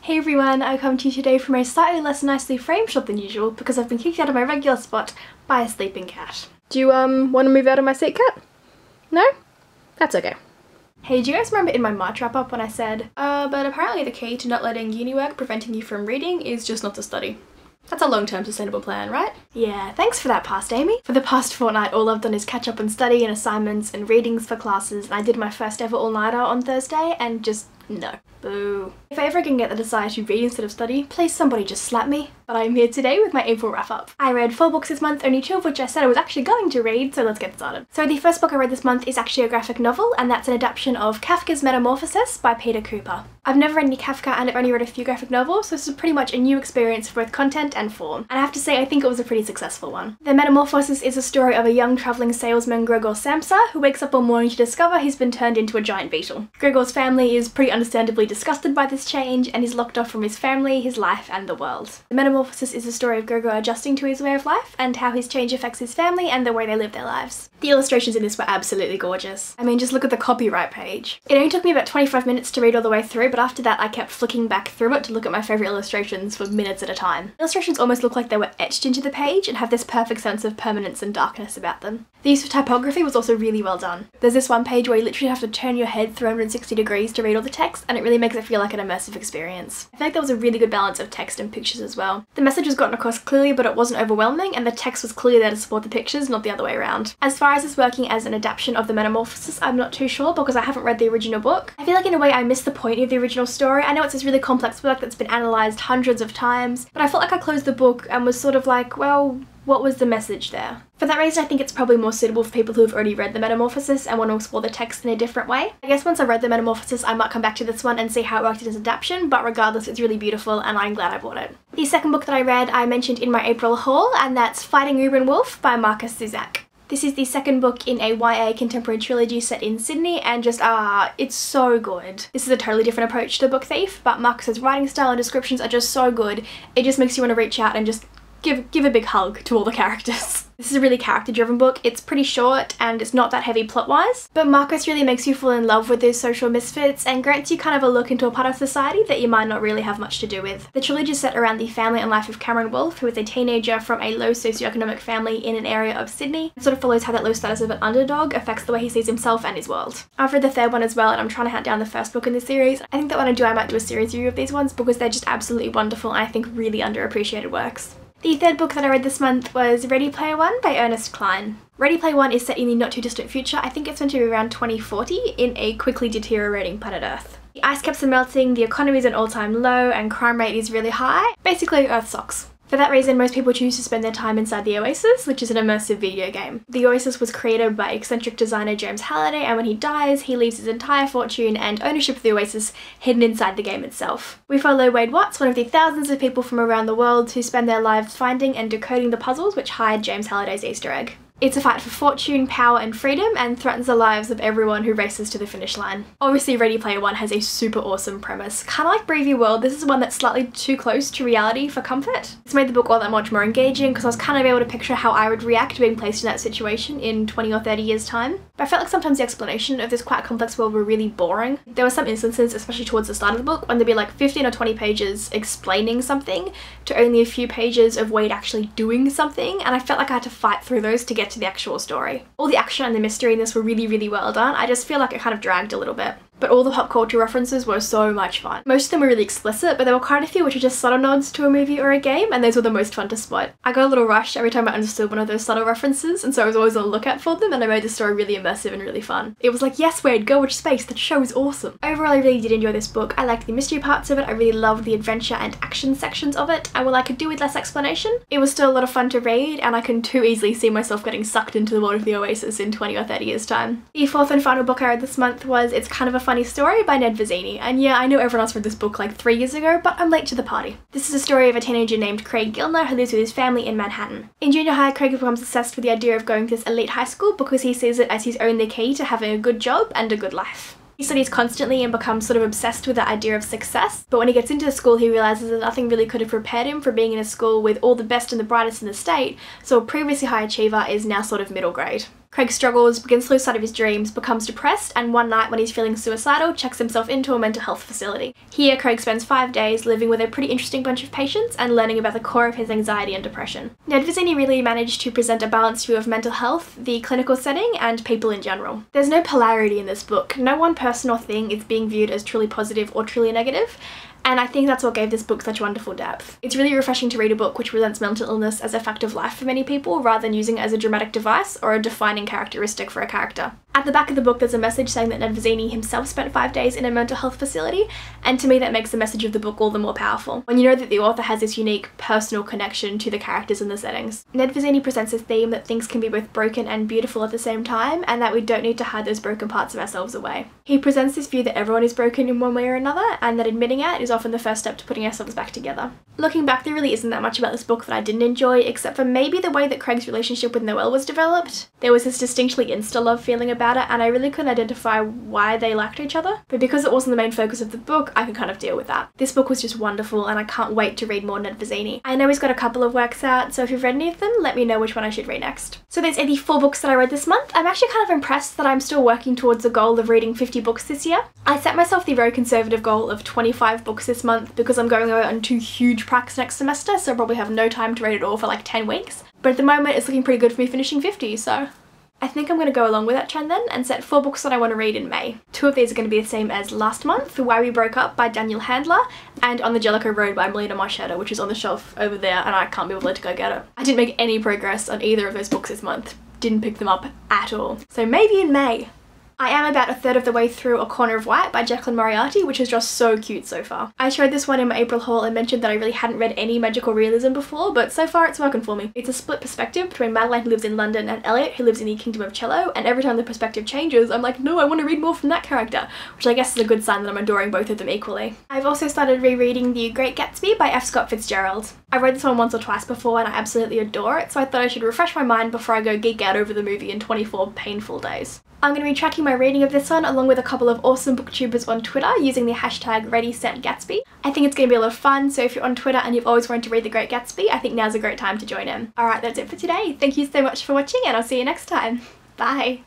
Hey everyone, I come to you today from a slightly less nicely framed shot than usual because I've been kicked out of my regular spot by a sleeping cat. Do you want to move out of my seat, cat? No? That's okay. Hey, do you guys remember in my March wrap up when I said, but apparently the key to not letting uni work preventing you from reading is just not to study? That's a long-term sustainable plan, right? Yeah, thanks for that past, Amy. For the past fortnight, all I've done is catch up on study and assignments and readings for classes, and I did my first ever all-nighter on Thursday, and just no. Boo. If I ever can get the desire to read instead of study, please somebody just slap me. But I'm here today with my April wrap up. I read 4 books this month, only 2 of which I said I was actually going to read, so let's get started. So the first book I read this month is actually a graphic novel, and that's an adaptation of Kafka's Metamorphosis by Peter Kuper. I've never read any Kafka and I've only read a few graphic novels, so this is pretty much a new experience for both content and form. And I have to say I think it was a pretty successful one. The Metamorphosis is a story of a young travelling salesman, Gregor Samsa, who wakes up one morning to discover he's been turned into a giant beetle. Gregor's family is pretty understandably disgusted by this change, and he's locked off from his family, his life, and the world. The Metamorphosis is a story of Gregor adjusting to his way of life, and how his change affects his family and the way they live their lives. The illustrations in this were absolutely gorgeous. I mean, just look at the copyright page. It only took me about 25 minutes to read all the way through, but after that I kept flicking back through it to look at my favourite illustrations for minutes at a time. The illustrations almost look like they were etched into the page and have this perfect sense of permanence and darkness about them. The use of typography was also really well done. There's this one page where you literally have to turn your head 360 degrees to read all the text, and it really makes it feel like an immersive experience. I feel like there was a really good balance of text and pictures as well. The message was gotten across clearly, but it wasn't overwhelming, and the text was clearly there to support the pictures, not the other way around. As far as this working as an adaptation of the Metamorphosis, I'm not too sure because I haven't read the original book. I feel like in a way I missed the point of the original story. I know it's this really complex work that's been analysed hundreds of times, but I felt like I closed the book and was sort of like, well, what was the message there? For that reason, I think it's probably more suitable for people who have already read the Metamorphosis and want to explore the text in a different way. I guess once I've read the Metamorphosis, I might come back to this one and see how it worked in its adaptation, but regardless, it's really beautiful and I'm glad I bought it. The second book that I read, I mentioned in my April haul, and that's Fighting Ruben Wolfe by Markus Zusak. This is the second book in a YA contemporary trilogy set in Sydney, and just it's so good. This is a totally different approach to Book Thief, but Markus's writing style and descriptions are just so good. It just makes you want to reach out and just give a big hug to all the characters. This is a really character-driven book. It's pretty short and it's not that heavy plot-wise, but Markus really makes you fall in love with those social misfits and grants you kind of a look into a part of society that you might not really have much to do with. The trilogy is set around the family and life of Cameron Wolfe, who is a teenager from a low socioeconomic family in an area of Sydney. It sort of follows how that low status of an underdog affects the way he sees himself and his world. I've read the third one as well, and I'm trying to hunt down the first book in the series. I think that when I do, I might do a series review of these ones because they're just absolutely wonderful and I think really underappreciated works. The third book that I read this month was Ready Player One by Ernest Kline. Ready Player One is set in the not too distant future. I think it's meant to be around 2040 in a quickly deteriorating planet Earth. The ice caps are melting, the economy is at an all-time low, and crime rate is really high. Basically, Earth sucks. For that reason, most people choose to spend their time inside the Oasis, which is an immersive video game. The Oasis was created by eccentric designer James Halliday, and when he dies, he leaves his entire fortune and ownership of the Oasis hidden inside the game itself. We follow Wade Watts, one of the thousands of people from around the world who spend their lives finding and decoding the puzzles which hide James Halliday's Easter egg. It's a fight for fortune, power, and freedom, and threatens the lives of everyone who races to the finish line. Obviously, Ready Player One has a super awesome premise. Kind of like Brave New World, this is one that's slightly too close to reality for comfort. It's made the book all that much more engaging because I was kind of able to picture how I would react to being placed in that situation in 20 or 30 years' time. But I felt like sometimes the explanation of this quite complex world were really boring. There were some instances, especially towards the start of the book, when there'd be like 15 or 20 pages explaining something to only a few pages of Wade actually doing something, and I felt like I had to fight through those to get to the actual story. All the action and the mystery in this were really, really well done. I just feel like it kind of dragged a little bit. But all the pop culture references were so much fun. Most of them were really explicit, but there were quite a few which are just subtle nods to a movie or a game, and those were the most fun to spot. I got a little rushed every time I understood one of those subtle references, and so I was always on the lookout for them, and I made the story really immersive and really fun. It was like, yes Wade, go watch space, that show is awesome. Overall, I really did enjoy this book. I liked the mystery parts of it, I really loved the adventure and action sections of it, and while I could do with less explanation, it was still a lot of fun to read, and I can too easily see myself getting sucked into the world of the Oasis in 20 or 30 years' time. The fourth and final book I read this month was It's Kind of a Funny Story by Ned Vizzini, and yeah, I know everyone else read this book like 3 years ago, but I'm late to the party. This is a story of a teenager named Craig Gilner who lives with his family in Manhattan. In junior high, Craig becomes obsessed with the idea of going to this elite high school because he sees it as his only key to having a good job and a good life. He studies constantly and becomes sort of obsessed with the idea of success, but when he gets into the school he realises that nothing really could have prepared him for being in a school with all the best and the brightest in the state, so a previously high achiever is now sort of middle grade. Craig struggles, begins to lose sight of his dreams, becomes depressed, and one night when he's feeling suicidal, checks himself into a mental health facility. Here, Craig spends 5 days living with a pretty interesting bunch of patients and learning about the core of his anxiety and depression. Ned Vizzini really managed to present a balanced view of mental health, the clinical setting, and people in general. There's no polarity in this book. No one person or thing is being viewed as truly positive or truly negative, and I think that's what gave this book such wonderful depth. It's really refreshing to read a book which presents mental illness as a fact of life for many people rather than using it as a dramatic device or a defining characteristic for a character. At the back of the book there's a message saying that Ned Vizzini himself spent 5 days in a mental health facility, and to me that makes the message of the book all the more powerful, when you know that the author has this unique personal connection to the characters and the settings. Ned Vizzini presents this theme that things can be both broken and beautiful at the same time, and that we don't need to hide those broken parts of ourselves away. He presents this view that everyone is broken in one way or another, and that admitting it is often the first step to putting ourselves back together. Looking back, there really isn't that much about this book that I didn't enjoy, except for maybe the way that Craig's relationship with Noelle was developed. There was this distinctly insta-love feeling about it, and I really couldn't identify why they liked each other, but because it wasn't the main focus of the book, I could kind of deal with that. This book was just wonderful, and I can't wait to read more Ned Vizzini. I know he's got a couple of works out, so if you've read any of them, let me know which one I should read next. So those are the 4 books that I read this month. I'm actually kind of impressed that I'm still working towards the goal of reading 50 books this year. I set myself the very conservative goal of 25 books this month because I'm going away on 2 huge pracs next semester, so I'll probably have no time to read it all for like 10 weeks. But at the moment it's looking pretty good for me finishing 50, so I think I'm going to go along with that trend then and set 4 books that I want to read in May. 2 of these are going to be the same as last month, Why We Broke Up by Daniel Handler and On the Jellicoe Road by Melina Marchetta, which is on the shelf over there and I can't be bothered to go get it. I didn't make any progress on either of those books this month. Didn't pick them up at all. So maybe in May. I am about a third of the way through A Corner of White by Jaclyn Moriarty, which is just so cute so far. I showed this one in my April haul and mentioned that I really hadn't read any magical realism before, but so far it's working for me. It's a split perspective between Madeline, who lives in London, and Elliot, who lives in the Kingdom of Cello, and every time the perspective changes I'm like, no, I want to read more from that character, which I guess is a good sign that I'm adoring both of them equally. I've also started rereading The Great Gatsby by F. Scott Fitzgerald. I read this one once or twice before and I absolutely adore it, so I thought I should refresh my mind before I go geek out over the movie in 24 painful days. I'm going to be tracking my reading of this one along with a couple of awesome booktubers on Twitter using the hashtag #ReadySetGatsby. I think it's going to be a lot of fun, so if you're on Twitter and you've always wanted to read The Great Gatsby, I think now's a great time to join in. Alright, that's it for today. Thank you so much for watching and I'll see you next time. Bye!